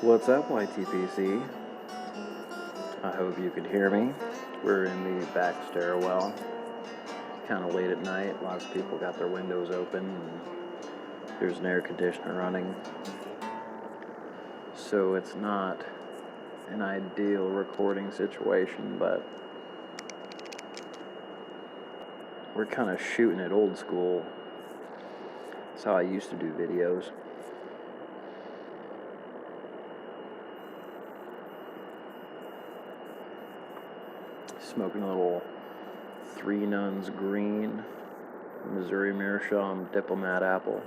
What's up, YTPC? I hope you could hear me. We're in the back stairwell. It's kind of late at night. Lots of people got their windows open, and there's an air conditioner running. So it's not an ideal recording situation, but we're kind of shooting it old school. That's how I used to do videos. Smoking a little Three Nuns Green, Missouri Meerschaum Diplomat Apple.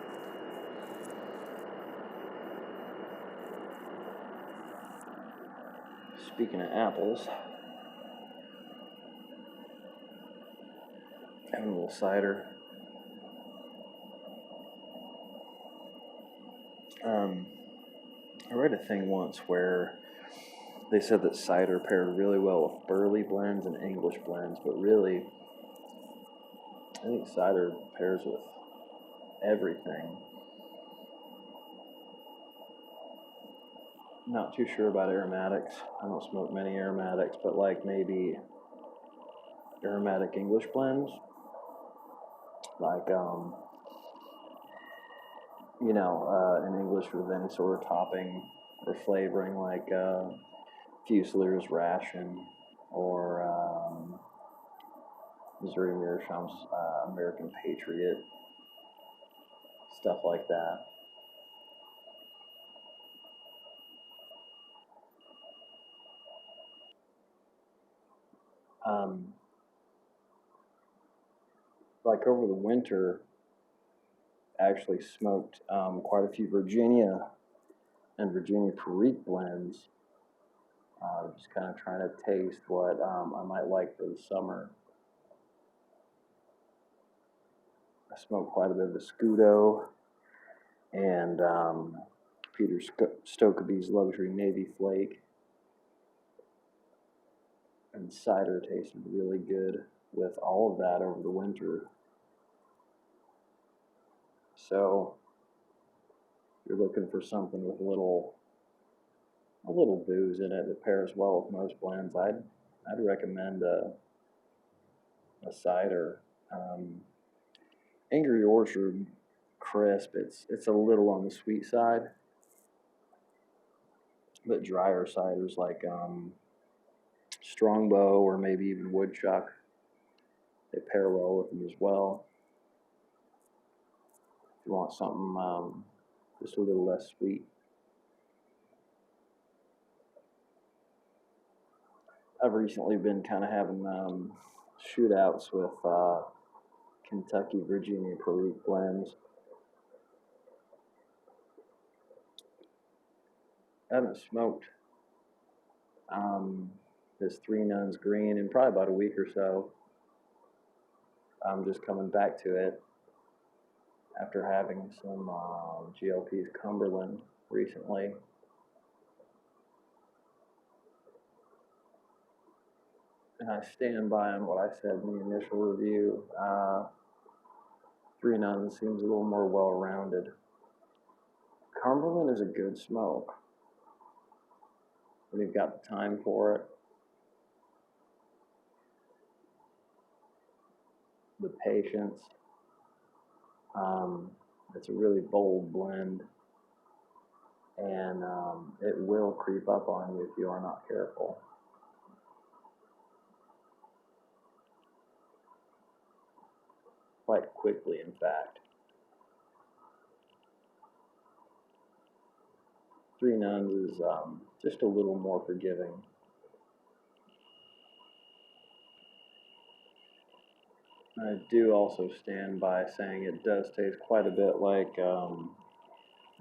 Speaking of apples, having a little cider. I read a thing once where they said that cider paired really well with Burley blends and English blends, but really, I think cider pairs with everything. Not too sure about aromatics. I don't smoke many aromatics, but like maybe aromatic English blends, like in English with any sort of topping or flavoring, like Fusiliers Ration or Missouri Meerschaum's American Patriot, stuff like that. Like over the winter, I actually smoked quite a few Virginia and Virginia Perique blends. Just kind of trying to taste what I might like for the summer. I smoked quite a bit of the Scudo and Peter Stokkebye's Luxury Navy Flake. And cider tasted really good with all of that over the winter. So if you're looking for something with a little booze in it that pairs well with most blends, I'd recommend a cider. Angry Orchard Crisp, it's a little on the sweet side, but drier ciders like Strongbow or maybe even Woodchuck, they pair well with them as well. If you want something just a little less sweet. I've recently been kind of having shootouts with Kentucky Virginia Perique blends. I haven't smoked this Three Nuns Green in probably about a week or so. I'm just coming back to it after having some GLP's Cumberland recently. And I stand by on what I said in the initial review. Three Nuns seems a little more well-rounded. Cumberland is a good smoke when you've got the time for it. The patience. It's a really bold blend, and it will creep up on you if you are not careful. Quite quickly, in fact. Three Nuns is just a little more forgiving. I do also stand by saying it does taste quite a bit like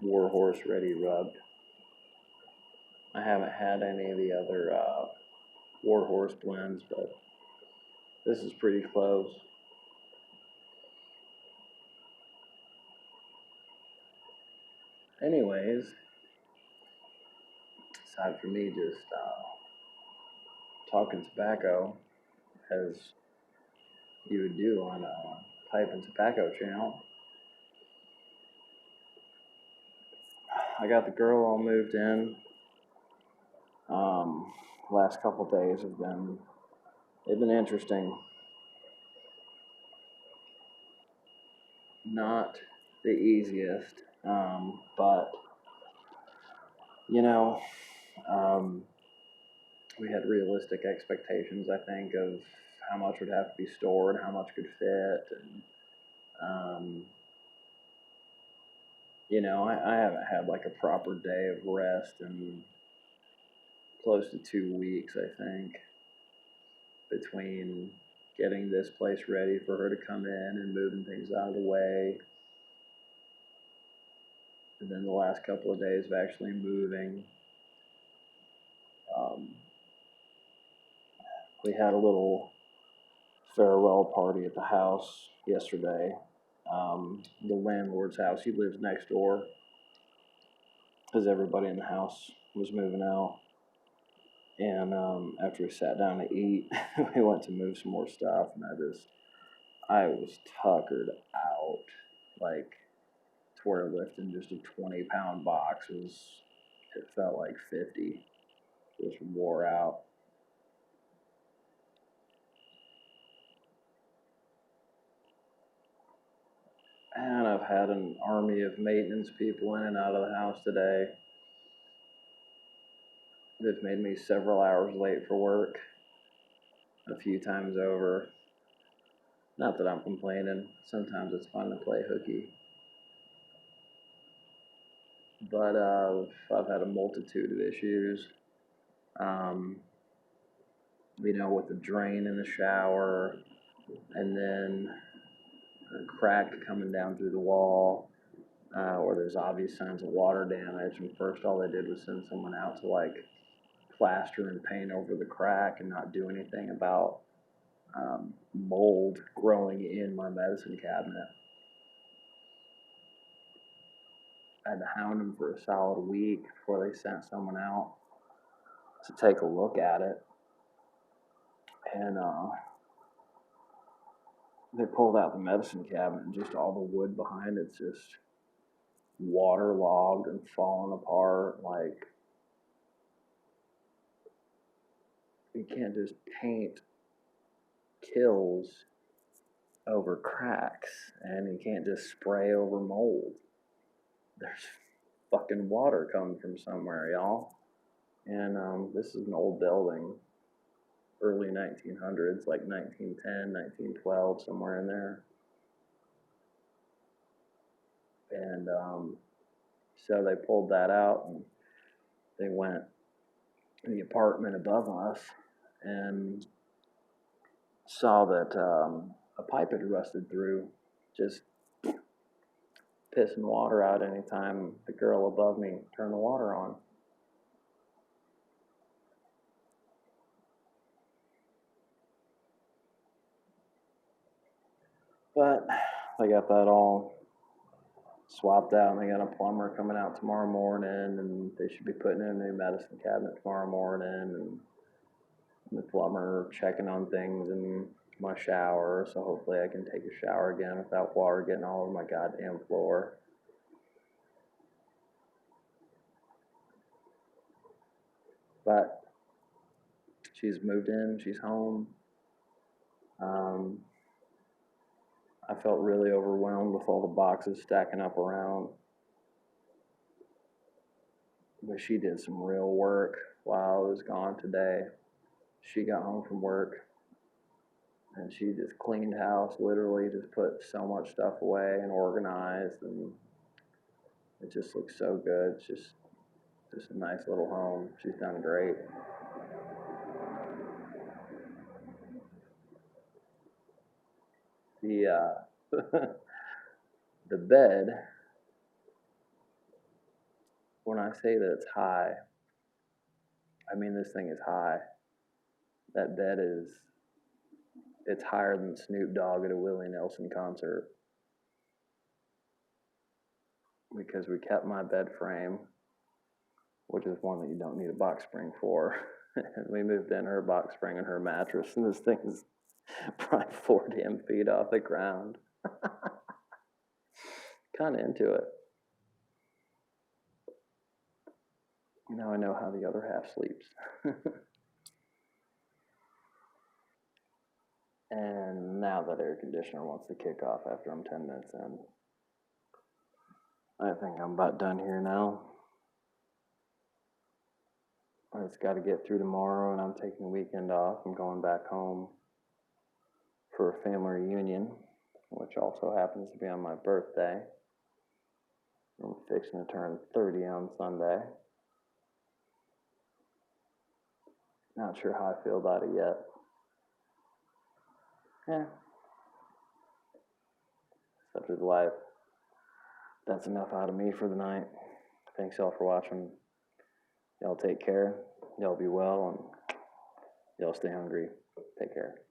Warhorse Ready Rubbed. I haven't had any of the other Warhorse blends, but this is pretty close. Anyways, aside from me just talking tobacco, as you would do on a pipe and tobacco channel, I got the girl all moved in. Last couple days they've been interesting. Not the easiest, but you know, um, we had realistic expectations, I think, of how much would have to be stored, how much could fit, and I haven't had like a proper day of rest in close to 2 weeks, I think, between getting this place ready for her to come in and moving things out of the way. And then the last couple of days of actually moving. We had a little farewell party at the house yesterday. The landlord's house, he lives next door, because everybody in the house was moving out. And after we sat down to eat, we went to move some more stuff, and I was tuckered out, like to where lifting just a 20-pound box it felt like 50. Just wore out. And I've had an army of maintenance people in and out of the house today. They've made me several hours late for work a few times over. Not that I'm complaining. Sometimes it's fun to play hooky. But I've had a multitude of issues. With the drain in the shower, and then a crack coming down through the wall, where there's obvious signs of water damage. And first, all they did was send someone out to like plaster and paint over the crack and not do anything about mold growing in my medicine cabinet. I had to hound them for a solid week before they sent someone out to take a look at it. And they pulled out the medicine cabinet, and just all the wood behind it's just waterlogged and falling apart. Like, you can't just paint kills over cracks, and you can't just spray over mold. There's fucking water coming from somewhere, y'all. And this is an old building, early 1900s, like 1910, 1912, somewhere in there. And so they pulled that out, and they went in the apartment above us and saw that a pipe had rusted through, just pissing water out anytime the girl above me turned the water on. But I got that all swapped out, and they got a plumber coming out tomorrow morning, and they should be putting in a new medicine cabinet tomorrow morning, and the plumber checking on things in my shower, so hopefully I can take a shower again without water getting all over my goddamn floor. But she's moved in, she's home. I felt really overwhelmed with all the boxes stacking up around. But she did some real work while I was gone today. She got home from work and she just cleaned house, literally just put so much stuff away and organized, and it just looks so good. It's just a nice little home. She's done great. The the bed, when I say that it's high, I mean this thing is high. That bed it's higher than Snoop Dogg at a Willie Nelson concert, because we kept my bed frame, which is one that you don't need a box spring for. And we moved in her box spring and her mattress, and this thing is probably 4 damn feet off the ground. Kind of into it. Now I know how the other half sleeps. And now that air conditioner wants to kick off after I'm 10 minutes in. I think I'm about done here now. I just got to get through tomorrow, and I'm taking the weekend off. I'm going back home for a family reunion, which also happens to be on my birthday. I'm fixing to turn 30 on Sunday. Not sure how I feel about it yet. Yeah. Such is life. That's enough out of me for the night. Thanks y'all for watching. Y'all take care. Y'all be well, and y'all stay hungry. Take care.